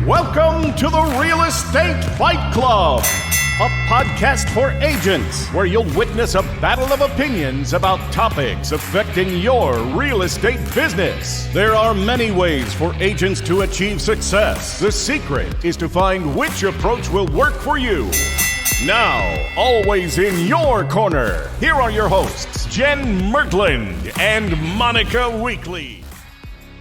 Welcome to the Real Estate Fight Club, a podcast for agents where you'll witness a battle of opinions about topics affecting your real estate business. There are many ways for agents to achieve success. The secret is to find which approach will work for you. Now, always in your corner, here are your hosts, Jenn Mertland and Monica Weekly.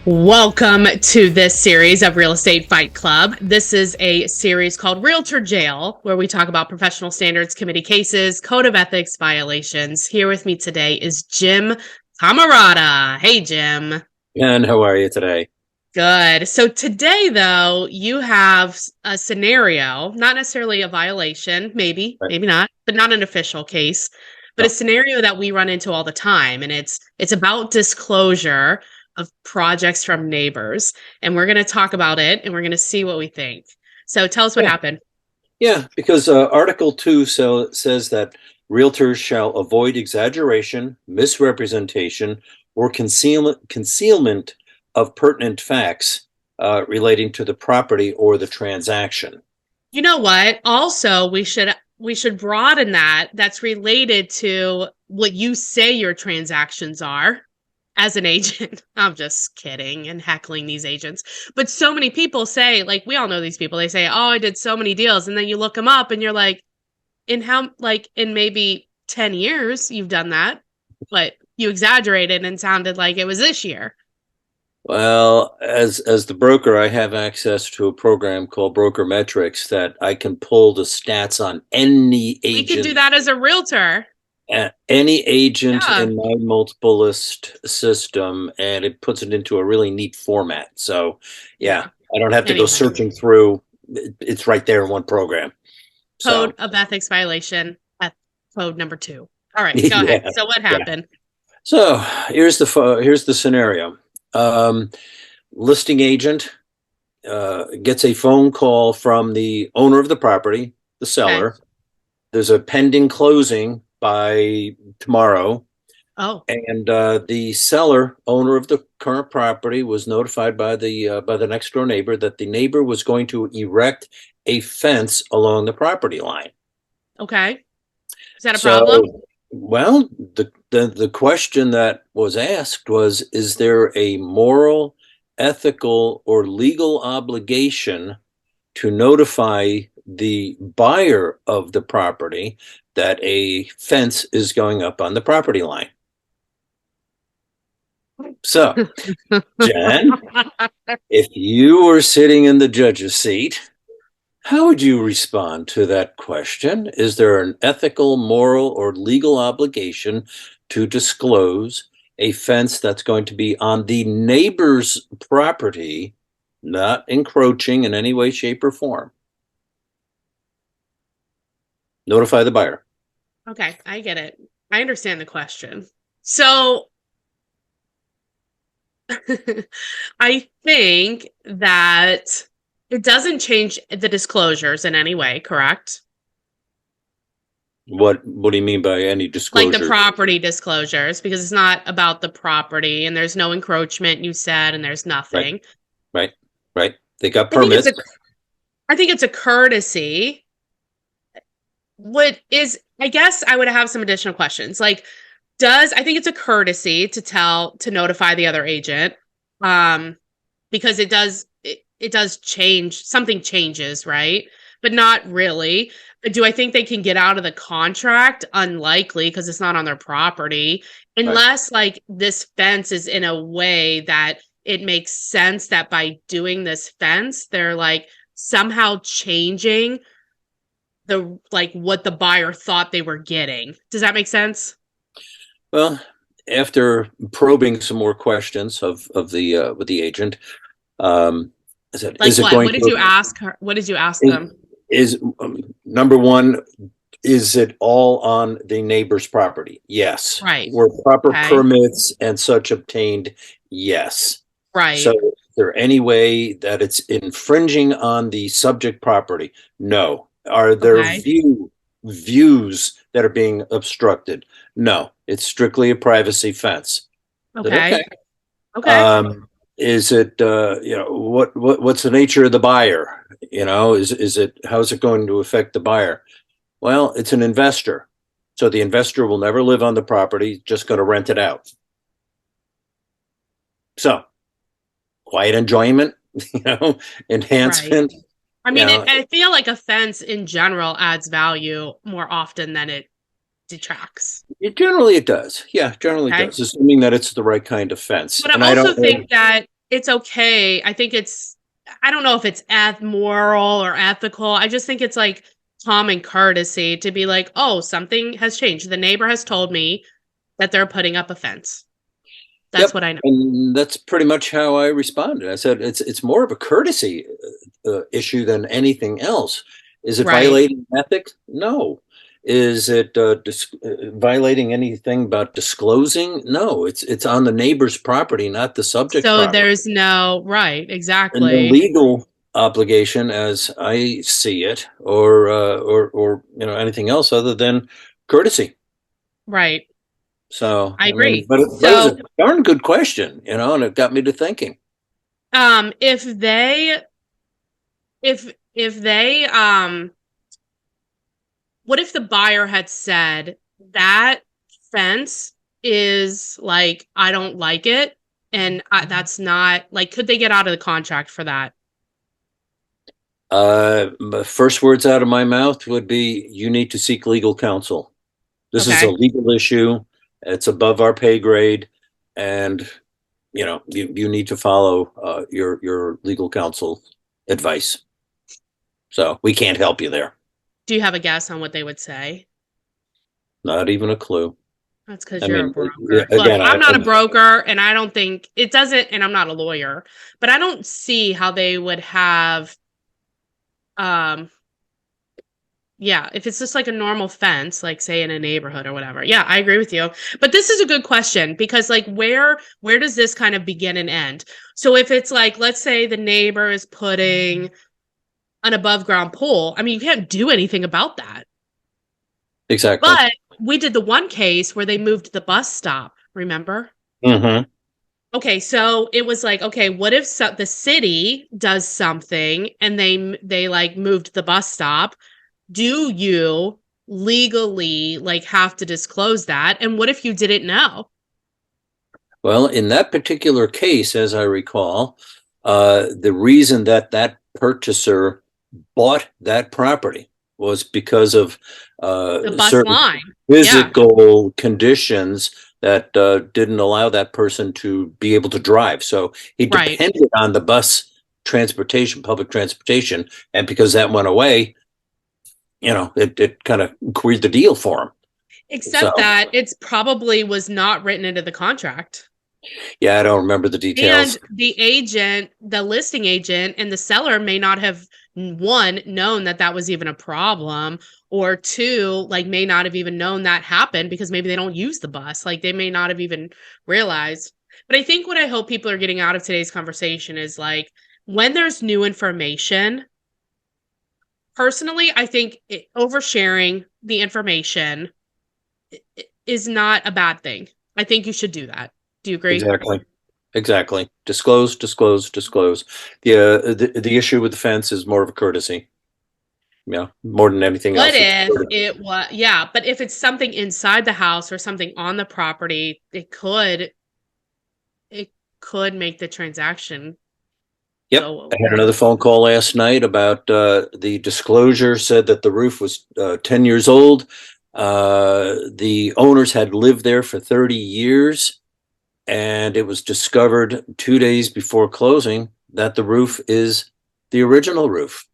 Welcome to this series of Real Estate Fight Club. This is a series called Realtor Jail, where we talk about professional standards committee cases, code of ethics violations. Here with me today is Jim Camarata. Hey, Jim. And how are you today? Good. So today, though, you have a scenario, not necessarily a violation, maybe not, but not an official case, but a scenario that we run into all the time. And it's about disclosure of projects from neighbors. And we're going to talk about it and we're going to see what we think. So tell us what happened. Yeah, because Article 2 says that realtors shall avoid exaggeration, misrepresentation, or concealment of pertinent facts relating to the property or the transaction. You know what? Also, we should broaden that. That's related to what you say your transactions are as an agent. I'm just kidding and heckling these agents. But so many people say, like, we all know these people. They say, oh, I did so many deals. And then you look them up and you're like, in maybe 10 years, you've done that. But you exaggerated and sounded like it was this year. Well, as the broker, I have access to a program called Broker Metrics that I can pull the stats on any agent. We can do that as a realtor. Any agent in my multiple list system, and it puts it into a really neat format. So, I don't have to go searching through. It's right there in one program. Code of ethics violation, code number 2. All right, go ahead. So what happened? So here's the scenario. Listing agent gets a phone call from the owner of the property, the seller. Okay. There's a pending closing by tomorrow. Oh. And the seller, owner of the current property, was notified by the next door neighbor that the neighbor was going to erect a fence along the property line. Okay. Is that a problem? Well, the question that was asked was, is there a moral, ethical, or legal obligation to notify the buyer of the property that a fence is going up on the property line? So, Jen, if you were sitting in the judge's seat, how would you respond to that question? Is there an ethical, moral, or legal obligation to disclose a fence that's going to be on the neighbor's property, not encroaching in any way, shape, or form? Notify the buyer. Okay, I get it. I understand the question. So I think that it doesn't change the disclosures in any way, correct? What do you mean by any disclosure? Like the property disclosures, because it's not about the property and there's no encroachment, you said, and there's nothing. Right. They got permits. I think it's a courtesy. I guess I would have some additional questions. Like, I think it's a courtesy to notify the other agent, because it does change, something changes, right? But not really. But do I think they can get out of the contract? Unlikely, because it's not on their property, unless like this fence is in a way that it makes sense that by doing this fence, they're like somehow changing what the buyer thought they were getting. Does that make sense? Well, after probing some more questions with the agent, what did you ask her? What did you ask them? Is number one, is it all on the neighbor's property? Yes. Right. Were proper permits and such obtained? Yes. Right. So is there any way that it's infringing on the subject property? No. Are there views that are being obstructed? No. It's strictly a privacy fence. Okay. Okay. Is it, what's the nature of the buyer? How's it going to affect the buyer? Well, it's an investor. So the investor will never live on the property, just going to rent it out. So quiet enjoyment, enhancement. Right. I mean, I feel like a fence in general adds value more often than it detracts. It generally does. Yeah, generally Okay. does, assuming that it's the right kind of fence. But I also think that it's okay. I don't know if it's moral or ethical. I just think it's like common courtesy to be like, oh, something has changed. The neighbor has told me that they're putting up a fence. That's what I know. And that's pretty much how I responded. I said, it's more of a courtesy issue than anything else. Is it violating ethics? No. Is it violating anything about disclosing? No, it's on the neighbor's property, not the subject property. There's no, right, exactly. And the legal obligation, as I see it, or anything else other than courtesy. Right. So I agree. But it was a darn good question, and it got me to thinking. If they what if the buyer had said that fence is like, I don't like it, and that's not like, could they get out of the contract for that? First words out of my mouth would be, you need to seek legal counsel. This is a legal issue. It's above our pay grade, and you need to follow your legal counsel advice. So we can't help you there. Do you have a guess on what they would say? Not even a clue. That's because you're a broker. Again, look, I'm not a broker, and I don't think it doesn't, and I'm not a lawyer, but I don't see how they would have if it's just like a normal fence, like say in a neighborhood or whatever. Yeah, I agree with you. But this is a good question, because like where does this kind of begin and end? So if it's like, let's say the neighbor is putting an above ground pool, I mean, you can't do anything about that. Exactly. But we did the one case where they moved the bus stop, remember? Mm-hmm. Okay, so it was like, okay, what if the city does something and they like moved the bus stop? Do you legally like have to disclose that? And what if you didn't know? Well, in that particular case, as I recall, the reason that purchaser bought that property was because of The bus certain line. physical conditions that didn't allow that person to be able to drive. So he depended on the bus transportation, public transportation, and because that went away, it kind of queered the deal for him. Except that it's probably was not written into the contract. Yeah, I don't remember the details. And the agent, the listing agent, and the seller may not have, one, known that was even a problem, or two, like may not have even known that happened because maybe they don't use the bus. Like they may not have even realized. But I think what I hope people are getting out of today's conversation is like, when there's new information, personally, I think oversharing the information is not a bad thing. I think you should do that. Do you agree? Exactly. Disclose. The issue with the fence is more of a courtesy. Yeah, more than anything else. What if it was? Yeah, but if it's something inside the house or something on the property, it could make the transaction. Yep. I had another phone call last night about the disclosure said that the roof was 10 years old. The owners had lived there for 30 years, and it was discovered 2 days before closing that the roof is the original roof.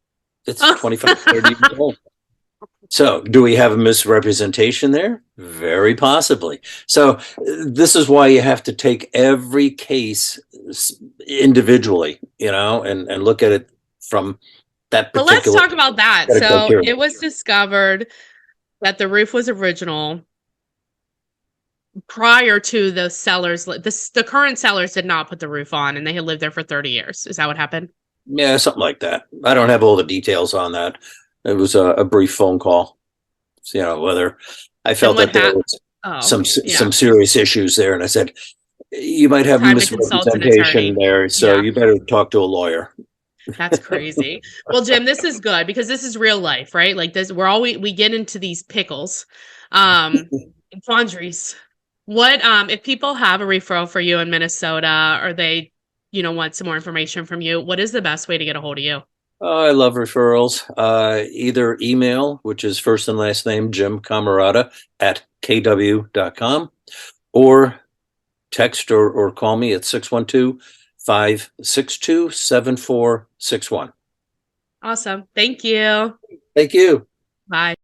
It's 25, 30 years old. So do we have a misrepresentation there? Very possibly. So this is why you have to take every case individually, and look at it from that particular. But let's talk about that. So it was discovered that the roof was original prior to the sellers. The current sellers did not put the roof on, and they had lived there for 30 years. Is that what happened? Yeah, something like that. I don't have all the details on that. It was a brief phone call. So, whether I felt that there was some serious issues there, and I said, You might have Time to consult an attorney. misrepresentation there, so Yeah. you better talk to a lawyer. That's crazy. Well, Jim, this is good because this is real life, right? Like this, we get into these pickles, and quandaries. What if people have a referral for you in Minnesota, or they, want some more information from you? What is the best way to get a hold of you? I love referrals. Either email, which is first and last name, Jim Camarata at kw.com, or text or call me at 612-562-7461. Awesome. Thank you. Thank you. Bye.